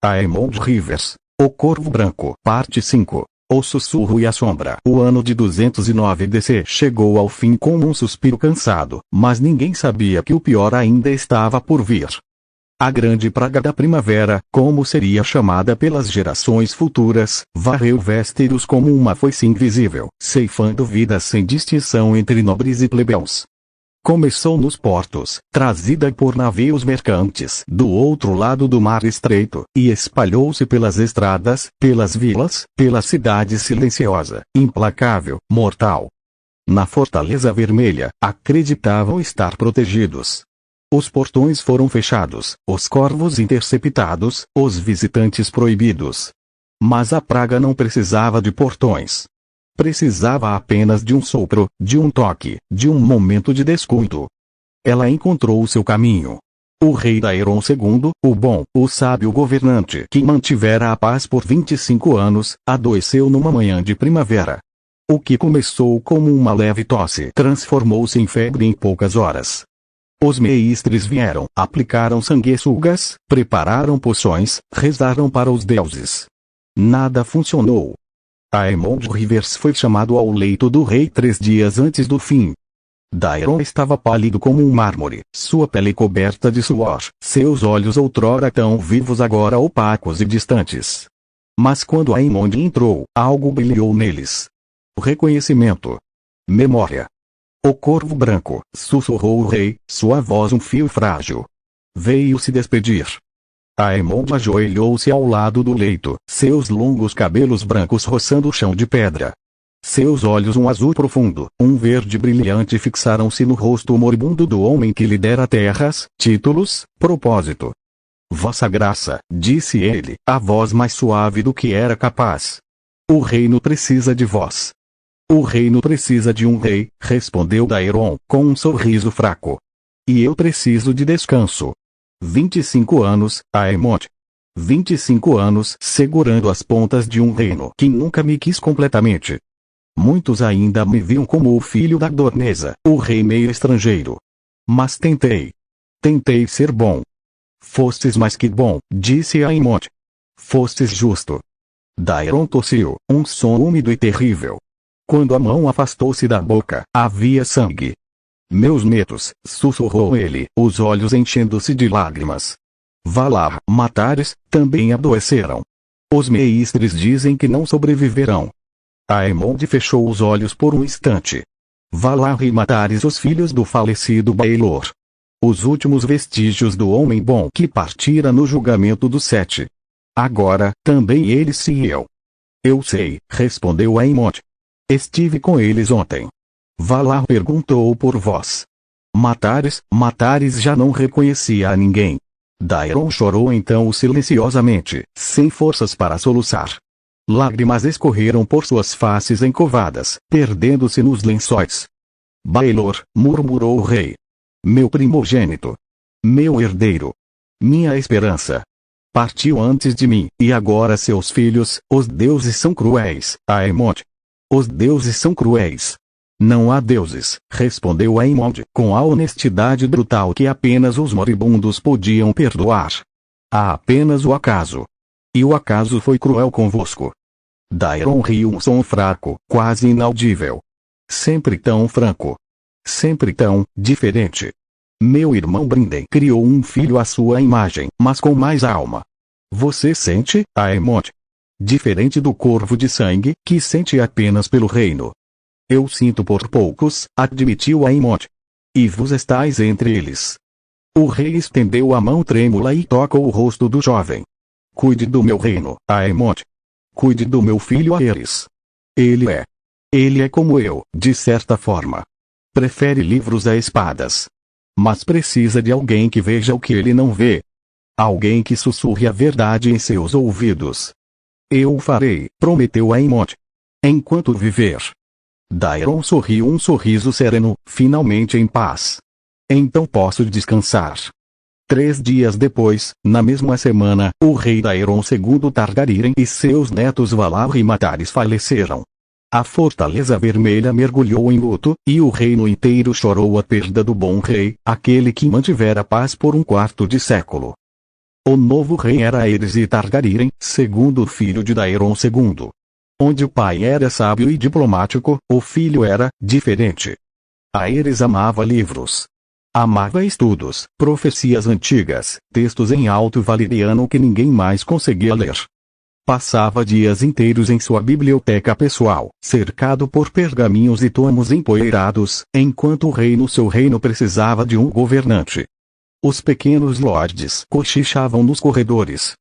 Aemond Rivers, O Corvo Branco, Parte 5. O Sussurro e a Sombra. O ano de 209 DC chegou ao fim com um suspiro cansado, mas ninguém sabia que o pior ainda estava por vir. A grande praga da primavera, como seria chamada pelas gerações futuras, varreu Westeros como uma foice invisível, ceifando vidas sem distinção entre nobres e plebeus. Começou nos portos, trazida por navios mercantes do outro lado do Mar Estreito, e espalhou-se pelas estradas, pelas vilas, pela cidade silenciosa, implacável, mortal. Na Fortaleza Vermelha, acreditavam estar protegidos. Os portões foram fechados, os corvos interceptados, os visitantes proibidos. Mas a praga não precisava de portões. Precisava apenas de um sopro, de um toque, de um momento de descuido. Ela encontrou o seu caminho. O rei Daeron II, o bom, o sábio governante que mantivera a paz por 25 anos, adoeceu numa manhã de primavera. O que começou como uma leve tosse transformou-se em febre em poucas horas. Os meistres vieram, aplicaram sanguessugas, prepararam poções, rezaram para os deuses. Nada funcionou. Aemond Rivers foi chamado ao leito do rei 3 dias antes do fim. Daeron estava pálido como um mármore, sua pele coberta de suor, seus olhos outrora tão vivos agora opacos e distantes. Mas quando Aemond entrou, algo brilhou neles. Reconhecimento. Memória. O Corvo Branco, sussurrou o rei, sua voz um fio frágil. Veio se despedir. Aemond ajoelhou-se ao lado do leito, seus longos cabelos brancos roçando o chão de pedra. Seus olhos um azul profundo, um verde brilhante fixaram-se no rosto moribundo do homem que lhe dera terras, títulos, propósito. Vossa Graça, disse ele, a voz mais suave do que era capaz. O reino precisa de vós. O reino precisa de um rei, respondeu Daeron, com um sorriso fraco. E eu preciso de descanso. 25 anos, Aemond. 25 anos segurando as pontas de um reino que nunca me quis completamente. Muitos ainda me viam como o filho da Dorneza, o rei meio estrangeiro. Mas tentei. Tentei ser bom. Fostes mais que bom, disse Aemond. Fostes justo. Daeron tossiu, um som úmido e terrível. Quando a mão afastou-se da boca, havia sangue. Meus netos, sussurrou ele, os olhos enchendo-se de lágrimas. Valar, Matares, também adoeceram. Os meistres dizem que não sobreviverão. Aemond fechou os olhos por um instante. Valar e Matares, os filhos do falecido Baelor. Os últimos vestígios do homem bom que partira no julgamento dos 7. Agora, também eles se iam. Eu sei, respondeu Aemond. Estive com eles ontem. Valar perguntou por vós. Matares já não reconhecia a ninguém. Daeron chorou então silenciosamente, sem forças para soluçar. Lágrimas escorreram por suas faces encovadas, perdendo-se nos lençóis. Baelor, murmurou o rei. Meu primogênito. Meu herdeiro. Minha esperança. Partiu antes de mim, e agora seus filhos, os deuses são cruéis, Aemond. Os deuses são cruéis. Não há deuses, respondeu Aemond com a honestidade brutal que apenas os moribundos podiam perdoar. Há apenas o acaso. E o acaso foi cruel convosco. Daeron riu um som fraco, quase inaudível. Sempre tão franco. Sempre tão diferente. Meu irmão Brinden criou um filho à sua imagem, mas com mais alma. Você sente, Aemond? Diferente do corvo de sangue, que sente apenas pelo reino. Eu sinto por poucos, admitiu Aemond. E vos estáis entre eles. O rei estendeu a mão trêmula e tocou o rosto do jovem. Cuide do meu reino, Aemond. Cuide do meu filho Aerys. Ele é como eu, de certa forma. Prefere livros a espadas. Mas precisa de alguém que veja o que ele não vê. Alguém que sussurre a verdade em seus ouvidos. Eu o farei, prometeu Aemond. Enquanto viver. Daeron sorriu um sorriso sereno, finalmente em paz. Então posso descansar. 3 dias depois, na mesma semana, o rei Daeron II Targaryen e seus netos Valar e Matares faleceram. A Fortaleza Vermelha mergulhou em luto, e o reino inteiro chorou a perda do bom rei, aquele que mantivera a paz por um quarto de século. O novo rei era Aerys Targaryen, segundo filho de Daeron II. Onde o pai era sábio e diplomático, o filho era diferente. Aerys amava livros. Amava estudos, profecias antigas, textos em alto valeriano que ninguém mais conseguia ler. Passava dias inteiros em sua biblioteca pessoal, cercado por pergaminhos e tomos empoeirados, enquanto o rei no seu reino precisava de um governante. Os pequenos lordes cochichavam nos corredores.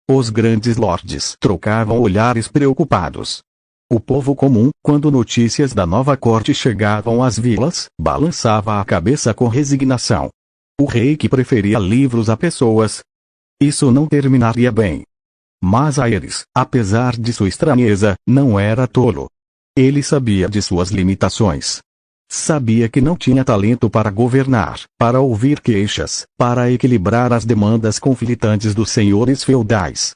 Os grandes lordes trocavam olhares preocupados. O povo comum, quando notícias da nova corte chegavam às vilas, balançava a cabeça com resignação. O rei que preferia livros a pessoas. Isso não terminaria bem. Mas Aerys, apesar de sua estranheza, não era tolo. Ele sabia de suas limitações. Sabia que não tinha talento para governar, para ouvir queixas, para equilibrar as demandas conflitantes dos senhores feudais.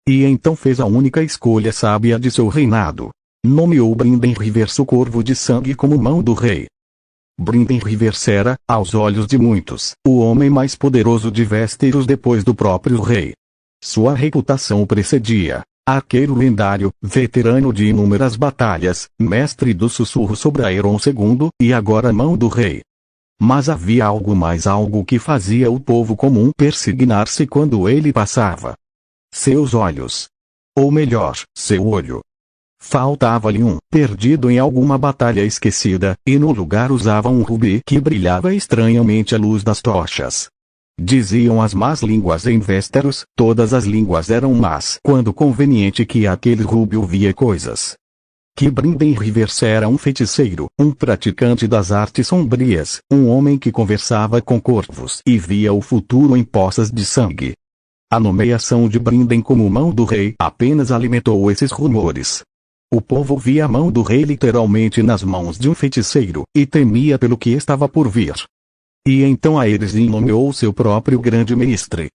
E então fez a única escolha sábia de seu reinado. Nomeou Brynden Rivers, o corvo de sangue, como mão do rei. Brynden Rivers era, aos olhos de muitos, o homem mais poderoso de Westeros depois do próprio rei. Sua reputação o precedia. Arqueiro lendário, veterano de inúmeras batalhas, mestre do sussurro sobre Aeron II, e agora mão do rei. Mas havia algo mais, algo que fazia o povo comum persignar-se quando ele passava. Seus olhos. Ou melhor, seu olho. Faltava-lhe um, perdido em alguma batalha esquecida, e no lugar usava um rubi que brilhava estranhamente à luz das tochas. Diziam as más línguas em Westeros, todas as línguas eram más quando conveniente que aquele rubio via coisas. Que Brynden Rivers era um feiticeiro, um praticante das artes sombrias, um homem que conversava com corvos e via o futuro em poças de sangue. A nomeação de Brynden como mão do rei apenas alimentou esses rumores. O povo via a mão do rei literalmente nas mãos de um feiticeiro, e temia pelo que estava por vir. E então Aerys nomeou seu próprio grande mestre.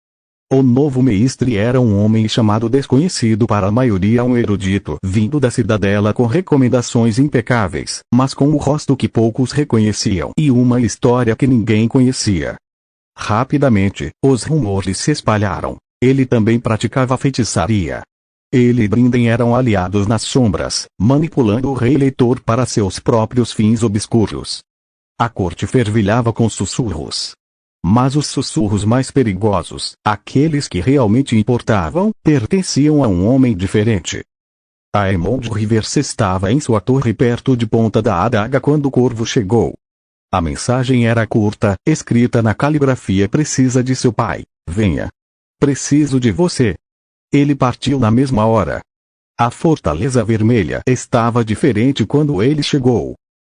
O novo mestre era um homem chamado desconhecido para a maioria, um erudito vindo da cidadela com recomendações impecáveis, mas com um rosto que poucos reconheciam e uma história que ninguém conhecia. Rapidamente, os rumores se espalharam. Ele também praticava feitiçaria. Ele e Brynden eram aliados nas sombras, manipulando o rei eleitor para seus próprios fins obscuros. A corte fervilhava com sussurros. Mas os sussurros mais perigosos, aqueles que realmente importavam, pertenciam a um homem diferente. Aemond Rivers estava em sua torre perto de Ponta da Adaga quando o corvo chegou. A mensagem era curta, escrita na caligrafia precisa de seu pai. Venha. Preciso de você. Ele partiu na mesma hora. A Fortaleza Vermelha estava diferente quando ele chegou.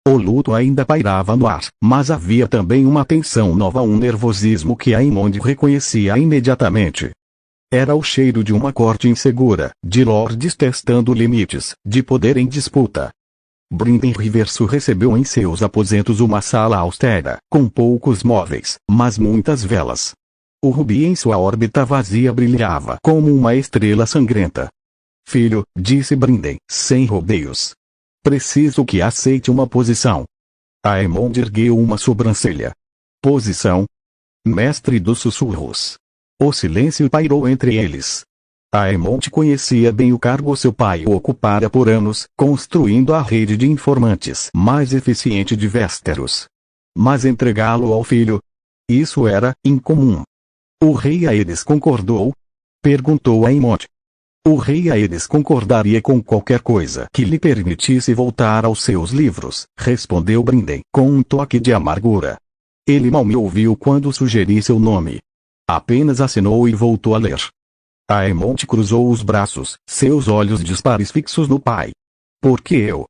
O luto ainda pairava no ar, mas havia também uma tensão nova, um nervosismo que Aemond reconhecia imediatamente. Era o cheiro de uma corte insegura, de lordes testando limites, de poder em disputa. Brynden Rivers recebeu em seus aposentos uma sala austera, com poucos móveis, mas muitas velas. O rubi em sua órbita vazia brilhava como uma estrela sangrenta. Filho, disse Brynden, sem rodeios. Preciso que aceite uma posição. Aemond ergueu uma sobrancelha. Posição? Mestre dos sussurros. O silêncio pairou entre eles. Aemond conhecia bem o cargo seu pai ocupara por anos, construindo a rede de informantes mais eficiente de Westeros. Mas entregá-lo ao filho? Isso era incomum. O rei Aerys concordou? Perguntou Aemond. O rei Aerys concordaria com qualquer coisa que lhe permitisse voltar aos seus livros, respondeu Brynden, com um toque de amargura. Ele mal me ouviu quando sugeri seu nome. Apenas assinou e voltou a ler. Aemond cruzou os braços, seus olhos dispares fixos no pai. Por que eu?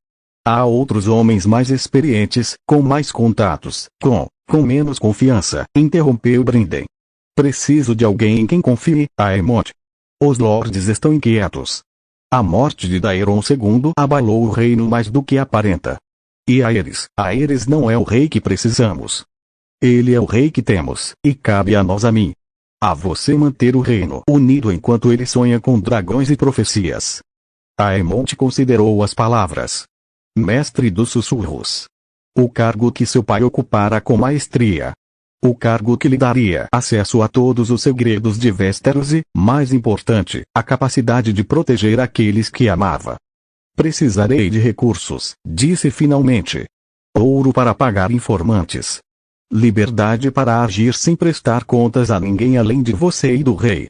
Há outros homens mais experientes, com mais contatos, com menos confiança, interrompeu Brynden. Preciso de alguém em quem confie, Aemond. Os lordes estão inquietos. A morte de Daeron II abalou o reino mais do que aparenta. E Aerys não é o rei que precisamos. Ele é o rei que temos, e cabe a nós, a mim. A você manter o reino unido enquanto ele sonha com dragões e profecias. Aemond considerou as palavras. Mestre dos sussurros. O cargo que seu pai ocupara com maestria. O cargo que lhe daria acesso a todos os segredos de Westeros e, mais importante, a capacidade de proteger aqueles que amava. Precisarei de recursos, disse finalmente. Ouro para pagar informantes. Liberdade para agir sem prestar contas a ninguém além de você e do rei.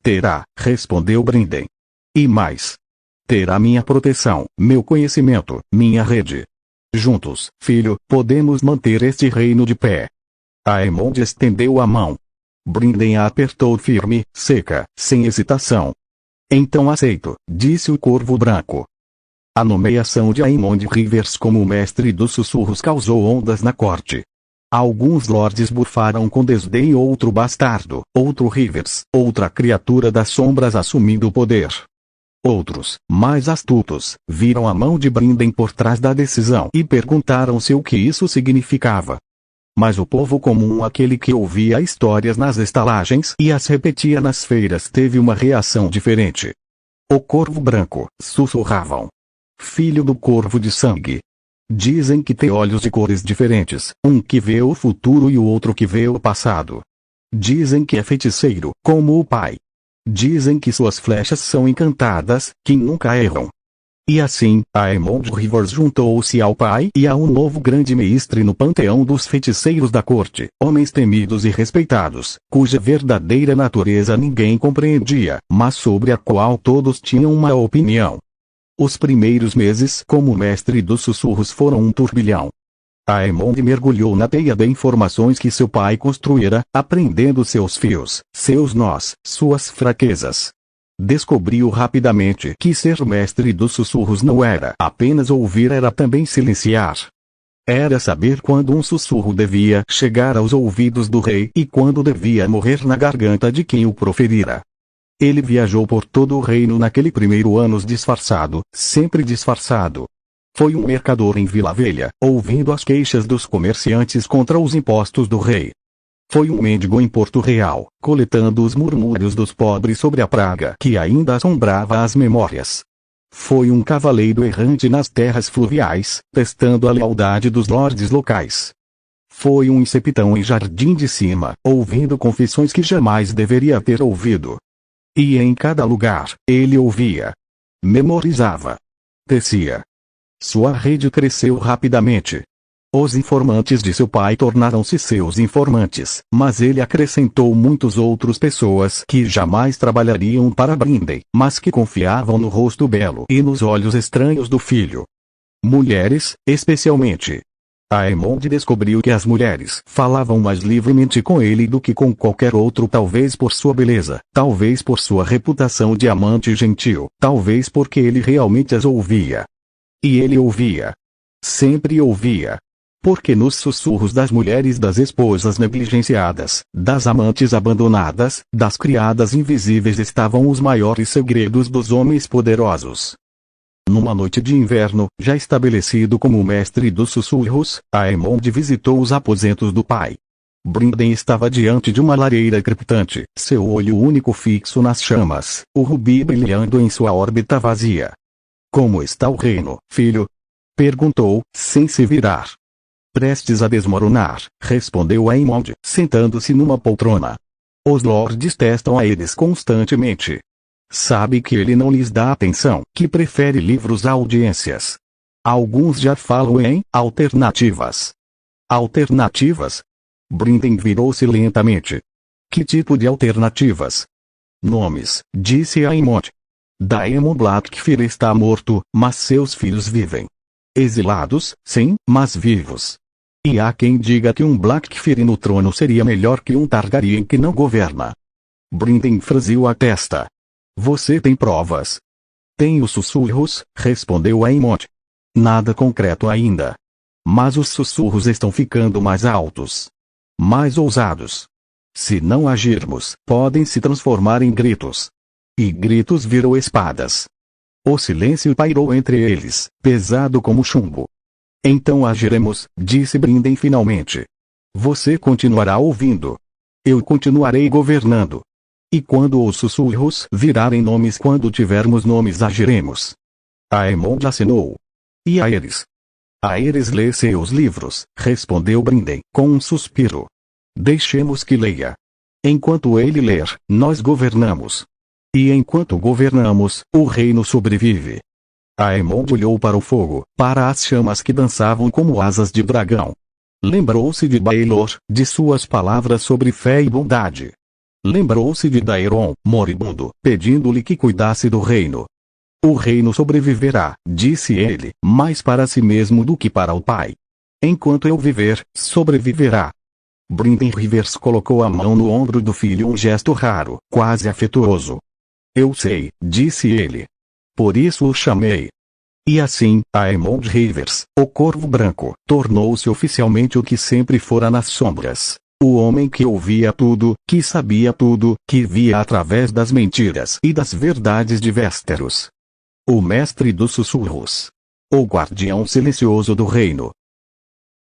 Terá, respondeu Brinden. E mais. Terá minha proteção, meu conhecimento, minha rede. Juntos, filho, podemos manter este reino de pé. Aemond estendeu a mão. Brinden a apertou firme, seca, sem hesitação. Então aceito, disse o Corvo Branco. A nomeação de Aemond Rivers como mestre dos sussurros causou ondas na corte. Alguns lordes bufaram com desdém outro bastardo, outro Rivers, outra criatura das sombras assumindo o poder. Outros, mais astutos, viram a mão de Brinden por trás da decisão e perguntaram-se o que isso significava. Mas o povo comum, aquele que ouvia histórias nas estalagens e as repetia nas feiras, teve uma reação diferente. O Corvo Branco, sussurravam. Filho do Corvo de Sangue. Dizem que tem olhos de cores diferentes, um que vê o futuro e o outro que vê o passado. Dizem que é feiticeiro, como o pai. Dizem que suas flechas são encantadas, que nunca erram. E assim, Aemond Rivers juntou-se ao pai e a um novo grande mestre no panteão dos feiticeiros da corte, homens temidos e respeitados, cuja verdadeira natureza ninguém compreendia, mas sobre a qual todos tinham uma opinião. Os primeiros meses como mestre dos sussurros foram um turbilhão. Aemond mergulhou na teia de informações que seu pai construíra, aprendendo seus fios, seus nós, suas fraquezas. Descobriu rapidamente que ser mestre dos sussurros não era apenas ouvir, era também silenciar. Era saber quando um sussurro devia chegar aos ouvidos do rei e quando devia morrer na garganta de quem o proferira. Ele viajou por todo o reino naquele primeiro ano disfarçado, sempre disfarçado. Foi um mercador em Vila Velha, ouvindo as queixas dos comerciantes contra os impostos do rei. Foi um mendigo em Porto Real, coletando os murmúrios dos pobres sobre a praga que ainda assombrava as memórias. Foi um cavaleiro errante nas terras fluviais, testando a lealdade dos lordes locais. Foi um septão em Jardim de Cima, ouvindo confissões que jamais deveria ter ouvido. E em cada lugar, ele ouvia. Memorizava. Tecia. Sua rede cresceu rapidamente. Os informantes de seu pai tornaram-se seus informantes, mas ele acrescentou muitos outros pessoas que jamais trabalhariam para Brinden, mas que confiavam no rosto belo e nos olhos estranhos do filho. Mulheres, especialmente. Aemond descobriu que as mulheres falavam mais livremente com ele do que com qualquer outro, talvez por sua beleza, talvez por sua reputação de amante gentil, talvez porque ele realmente as ouvia. E ele ouvia. Sempre ouvia. Porque nos sussurros das mulheres, das esposas negligenciadas, das amantes abandonadas, das criadas invisíveis estavam os maiores segredos dos homens poderosos. Numa noite de inverno, já estabelecido como mestre dos sussurros, Aemond visitou os aposentos do pai. Brinden estava diante de uma lareira crepitante, seu olho único fixo nas chamas, o rubi brilhando em sua órbita vazia. Como está o reino, filho? Perguntou, sem se virar. Prestes a desmoronar, respondeu Aemond, sentando-se numa poltrona. Os lordes testam a eles constantemente. Sabe que ele não lhes dá atenção, que prefere livros a audiências. Alguns já falam em alternativas. Alternativas? Brinden virou-se lentamente. Que tipo de alternativas? Nomes, disse Aemond. Daemon Blackfyre está morto, mas seus filhos vivem. Exilados, sim, mas vivos. E há quem diga que um Blackfyre no trono seria melhor que um Targaryen que não governa. Brinden franziu a testa. Você tem provas? Tenho sussurros, respondeu Aemond. Nada concreto ainda. Mas os sussurros estão ficando mais altos. Mais ousados. Se não agirmos, podem se transformar em gritos. E gritos viram espadas. O silêncio pairou entre eles, pesado como chumbo. Então agiremos, disse Brinden finalmente. Você continuará ouvindo. Eu continuarei governando. E quando os sussurros virarem nomes, quando tivermos nomes, agiremos. Aemond acenou. E Aerys? Aerys lê seus livros, respondeu Brinden, com um suspiro. Deixemos que leia. Enquanto ele ler, nós governamos. E enquanto governamos, o reino sobrevive. Aemon olhou para o fogo, para as chamas que dançavam como asas de dragão. Lembrou-se de Baelor, de suas palavras sobre fé e bondade. Lembrou-se de Daeron, moribundo, pedindo-lhe que cuidasse do reino. O reino sobreviverá, disse ele, mais para si mesmo do que para o pai. Enquanto eu viver, sobreviverá. Brynden Rivers colocou a mão no ombro do filho, um gesto raro, quase afetuoso. Eu sei, disse ele. Por isso o chamei. E assim, Aemon Rivers, o Corvo Branco, tornou-se oficialmente o que sempre fora nas sombras. O homem que ouvia tudo, que sabia tudo, que via através das mentiras e das verdades de Westeros. O mestre dos sussurros. O guardião silencioso do reino.